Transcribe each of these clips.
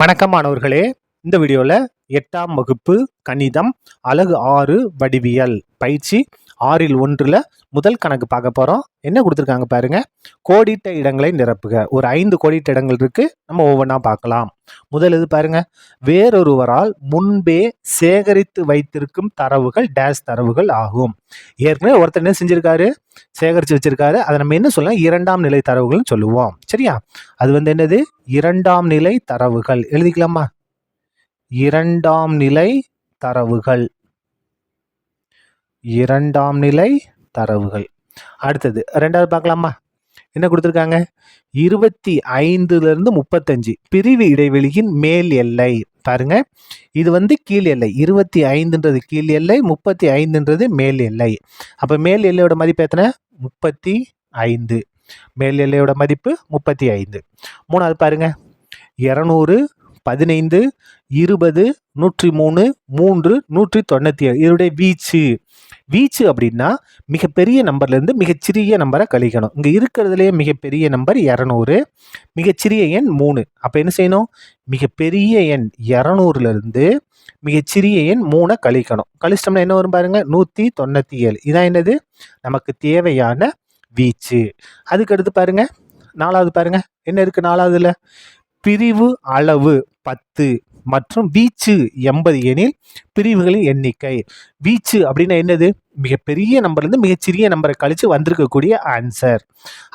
வணக்கம் மாணவர்களே. இந்த வீடியோவில் 8ஆம் வகுப்பு கணிதம் அலகு 6 வடிவியல் பயிற்சி 6ல் 1ல் முதல் கணக்கு பார்க்க போகிறோம். என்ன கொடுத்துருக்காங்க பாருங்க. கோடிட்ட இடங்களை நிரப்புக. ஒரு 5 கோடிட்ட இடங்கள் இருக்கு. நம்ம ஒவ்வொன்றா பார்க்கலாம். முதல் இது பாருங்க. வேறொருவரால் முன்பே சேகரித்து வைத்திருக்கும் தரவுகள் டேஷ் தரவுகள் ஆகும். ஏற்கனவே ஒருத்தர் என்ன செஞ்சிருக்காரு, சேகரித்து வச்சிருக்காரு. அதை நம்ம என்ன சொல்லலாம், 2ஆம் நிலை தரவுகள்னு சொல்லுவோம். சரியா? அது என்னது, 2ஆம் நிலை தரவுகள். எழுதிக்கலாமா? 2ஆம் நிலை தரவுகள். 2ஆம் நிலை தரவுகள். அடுத்தது ரெண்டாவது பார்க்கலாமா? என்ன கொடுத்துருக்காங்க? 25லிருந்து 35 பிரிவு இடைவெளியின் மேல் எல்லை. பாருங்க, இது கீழ் எல்லை. 25ன்றது கீழ் எல்லை, 35ன்றது மேல் எல்லை. அப்ப மேல் எல்லையோட மதிப்பு எத்தனை? 35. மேல் எல்லையோட மதிப்பு 35. மூணாவது பாருங்க, 200, 15, 20, 103, 3, 197 இதனுடைய வீச்சு. வீச்சு அப்படின்னா மிகப்பெரிய நம்பர்ல இருந்து மிகச்சிறிய நம்பரை கழிக்கணும். இங்க இருக்கிறதுலேயே மிகப்பெரிய நம்பர் 200, மிகச்சிறிய எண் 3. அப்ப என்ன செய்யணும்? மிகப்பெரிய எண் 200ல இருந்து மிகச்சிறிய எண் 3 கழிக்கணும். கழிச்சிட்டோம்னா என்ன வரும் பாருங்க, 197. இதான் என்னது, நமக்கு தேவையான வீச்சு. அதுக்கு அடுத்து பாருங்க, 4வது பாருங்க. என்ன இருக்கு 4வதுல? பிரிவு அளவு 10 மற்றும் வீச்சு 80 எனில் பிரிவுகளின் எண்ணிக்கை. வீச்சு அப்படின்னா என்னது? மிகப்பெரிய நம்பர்லேருந்து மிகச்சிறிய நம்பரை கழிச்சு வந்திருக்கக்கூடிய ஆன்சர்.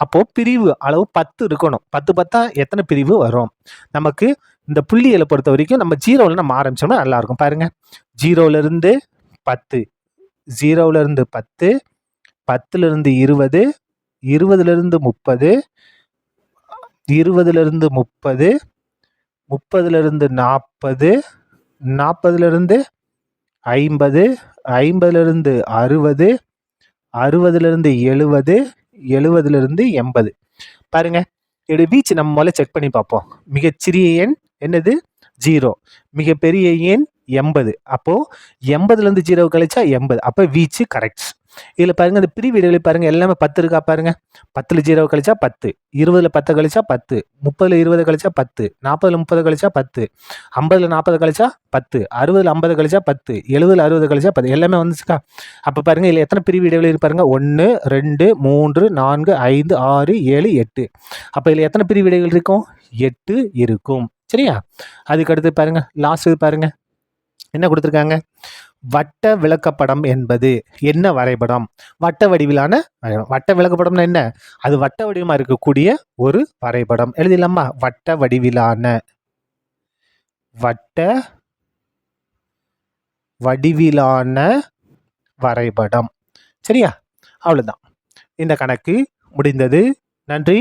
அப்போ பிரிவு அளவு 10 இருக்கணும். 10 10 எத்தனை பிரிவு வரும்? நமக்கு இந்த புள்ளிகளை பொறுத்த வரைக்கும் நம்ம 0ல நம்ம ஆரம்பிச்சோம்னா நல்லா இருக்கும். பாருங்க, 0லிருந்து 10, 0லிருந்து 10, 10லிருந்து 20, 20லிருந்து 30, 20லிருந்து 30, 30லிருந்து 40, 40லிருந்து 50, 50லிருந்து 60, 60லிருந்து 70, 70லிருந்து 80. பாருங்க, இதோட வீச்சு நம்ம முதல்ல செக் பண்ணி பார்ப்போம். மிகச்சிறிய எண் என்னது? 0. மிகப்பெரிய எண் 80. அப்போ 80லிருந்து 0 கழிச்சா 80. அப்போ வீச்சு கரெக்ட். இதுல பாருங்க, இந்த பிரிவு இடைவெளி பாருங்க, எல்லாமே 10 இருக்கா பாருங்க. 10ல் 0 கழிச்சா 10, 20ல் 10 கழிச்சா 10, 30ல் 20 கழிச்சா 10, 40ல் 30 கழிச்சா 10, 50ல் 40 கழிச்சா 10, 60ல் 50 கழிச்சா 10, 70ல் 60 கழிச்சா 10. எல்லாமே வந்துச்சுக்கா? அப்ப பாருங்க, இதுல எத்தனை பிரிவு இடைவெளி இருக்கு பாருங்க. 1, 2, 3, 4, 5, 6, 7, 8. அப்ப இதுல எத்தனை பிரிவு இடைவெளி இருக்கும்? 8 இருக்கும். சரியா? அதுக்கு அடுத்து பாருங்க, லாஸ்ட் பாருங்க, என்ன கொடுத்துருக்காங்க? வட்ட விளக்கப்படம் என்பது என்ன வரைபடம்? வட்ட வடிவிலான வட்ட விளக்கப்படம்னா என்ன? அது வட்ட வடிவமா இருக்கக்கூடிய ஒரு வரைபடம். எழுதிடலாமா? வட்ட வடிவிலான வரைபடம். சரியா? அவ்வளவுதான். இந்த கணக்கு முடிந்தது. நன்றி.